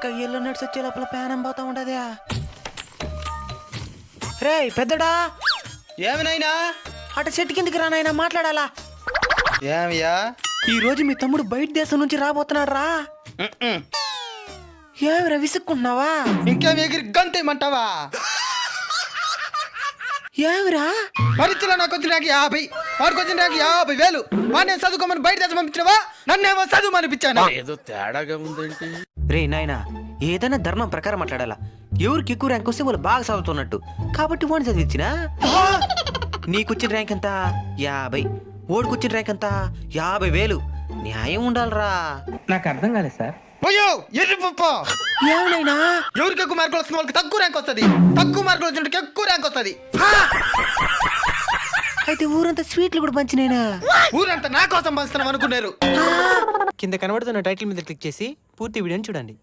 కయ్యల్లో నడిచి వచ్చే లోపల ప్యానం పోతా ఉండదే. రే పెద్దడా, ఏమినైనా అట చెట్టు కిందికి రా నాయనా, మాట్లాడాలా. ఏమయ్యా? ఈ రోజు మీ తమ్ముడు బయట దేశం నుంచి రాబోతున్నాడు రా. ఏమిరా విసుక్కుంటున్నావా? ఇంకేం ఎగిరి గంతేమంటావా? ఏమిరా పరీక్షలో నాకు వచ్చిన 50, వాడికి వచ్చిన 50,000. వాడిని చదువుకోమని బయట దేశం పంపించినవా, నన్నేమో చదువు అనిపించాను. ఏదో తేడాగా ఉందేంటి? రే నాయనా, ఏదైనా ధర్మం ప్రకారం మాట్లాడాలా. ఎవరికి ఎక్కువ ర్యాంక్ వస్తే వాళ్ళు బాగా చదువుతున్నట్టు కాబట్టి వాడిని చదివించినా. నీకొచ్చిన ర్యాంక్ ఎంత? 50. ఓడికొచ్చిన ర్యాంక్ ఎంత? 50,000. న్యాయం ఉండాలరా. నాకు అర్థం కాలేదు సార్. పోయో ఎర్రి పప్ప. ఏమనైనా ఎవరికి ఎక్కువ మార్కులు వస్తుంది వాళ్ళకి తక్కువ ర్యాంక్ వస్తుంది, తక్కువ మార్కులు వచ్చినకి ఎక్కువ ర్యాంక్ వస్తుంది. అయితే ఊరంతా స్వీట్లు కూడా పంచినైనా. ఊరంతా నా కోసం పంచుతున్నాం అనుకున్నారు. కింద కనబడుతున్న టైటిల్ మీద క్లిక్ చేసి పూర్తి వీడియోని చూడండి.